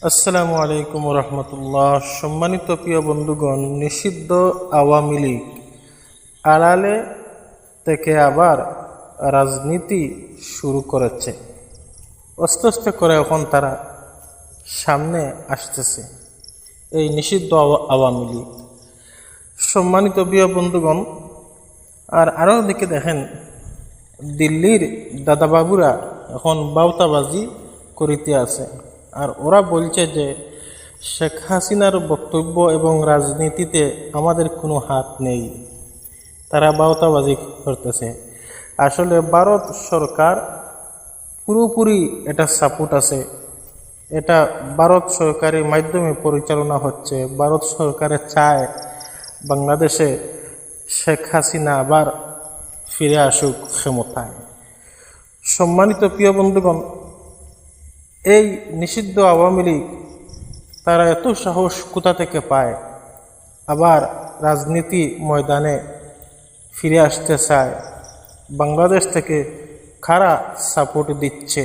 আসসালামু আলাইকুম রহমতুল্লাহ। সম্মানিত প্রিয় বন্ধুগণ, নিষিদ্ধ আওয়ামী লীগ আড়ালে থেকে আবার রাজনীতি শুরু করেছে। আস্তে আস্তে করে এখন তারা সামনে আসতেছে, এই নিষিদ্ধ আওয়ামী লীগ। সম্মানিত প্রিয় বন্ধুগণ, আরও দিকে দেখেন, দিল্লির দাদাবাবুরা এখন বাউতাবাজি করিতে আছে। আর ওরা বলছে যে শেখ হাসিনার বক্তব্য এবং রাজনীতিতে আমাদের কোনো হাত নেই। তারা বাউতাবাজি করতেছে। আসলে ভারত সরকার পুরোপুরি এটা সাপোর্ট আছে। এটা ভারত সরকারের মাধ্যমে পরিচালনা হচ্ছে। ভারত সরকারে চায় বাংলাদেশে শেখ হাসিনা আবার ফিরে আসুক ক্ষমতায়। সম্মানিত প্রিয় বন্ধুগণ, এই নিষিদ্ধ আওয়ামী লীগ তারা এত সাহস কোথা থেকে পায় আবার রাজনীতি ময়দানে ফিরে আসতে চায়? বাংলাদেশ থেকে কারা সাপোর্ট দিচ্ছে?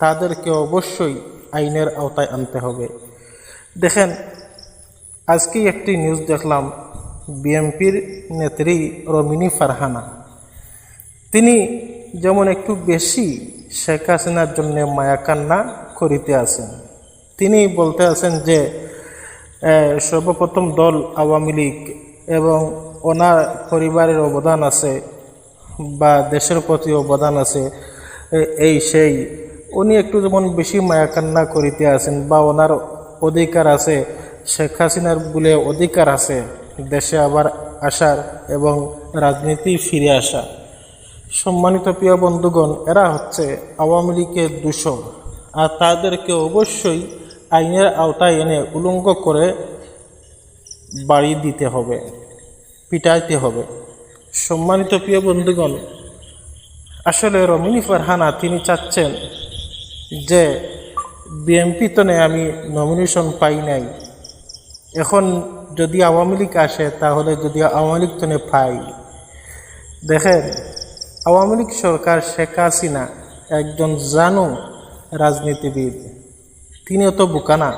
তাদেরকে অবশ্যই আইনের আওতায় আনতে হবে। দেখেন, আজকে একটি নিউজ দেখলাম, বিএনপির নেত্রী রমিনী ফারহানা, তিনি যেমন একটু বেশি শেখ হাসিনার জন্য মায়াকান্না করিতে আছেন। তিনি বলতে আছেন যে সর্বপ্রথম দল আওয়ামী লীগ এবং ওনার পরিবারের অবদান আছে বা দেশের প্রতি অবদান আছে, এই সেই উনি একটু যেমন বেশি মায়াকান্না করিতে আছেন বা ওনার অধিকার আছে, শেখ হাসিনার বলে অধিকার আছে দেশে আবার আসার এবং রাজনীতি ফিরে আসা। সম্মানিত প্রিয় বন্ধুগণ, এরা হচ্ছে আওয়ামী লীগের দূষণ, আর তাদেরকে অবশ্যই আইনের আওতায় এনে উলঙ্গ করে বাড়ি দিতে হবে, পিটাইতে হবে। সম্মানিত প্রিয় বন্ধুগণ, আসলে রমিনী ফারহানা তিনি চাচ্ছেন যে বিএনপি তো আমি নমিনেশন পাই নাই, এখন যদি আওয়ামী লীগ আসে তাহলে যদি আওয়ামী লীগ তো পাই। দেখেন, আওয়ামী লীগ সরকার শেখ হাসিনা একজন জানু রাজনীতিবিদ। তিনি অত বোকা না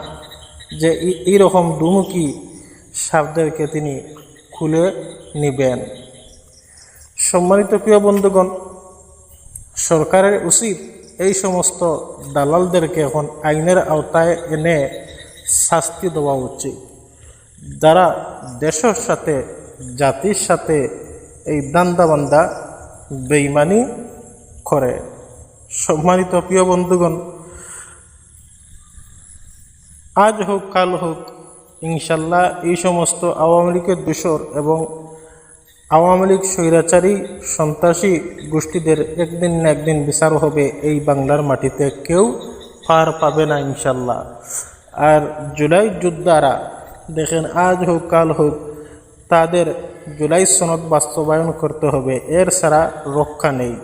যে এইরকম দুমুখী সাপদেরকে তিনি খুলে নিবেন। সম্মানিত প্রিয় বন্ধুগণ, সরকারের উচিত এই সমস্ত দালালদেরকে এখন আইনের আওতায় এনে শাস্তি দেওয়া উচিত, যারা দেশের সাথে জাতির সাথে এই দান্দাবান্দা বেইমানি করে। সম্মানিত প্রিয় বন্ধুগণ, আজ হোক কাল হোক ইনশাল্লাহ এই সমস্ত আওয়ামী লীগের দোসর এবং আওয়ামী লীগ স্বৈরাচারী সন্ত্রাসী গোষ্ঠীদের একদিন না একদিন বিচার হবে এই বাংলার মাটিতে, কেউ পার পাবে না ইনশাল্লাহ। আর জুলাই যোদ্ধারা দেখেন, আজ হোক কাল হোক তাদের জুলাই সনদ বাস্তবায়ন করতে হবে, এর ছাড়া রক্ষা নেই।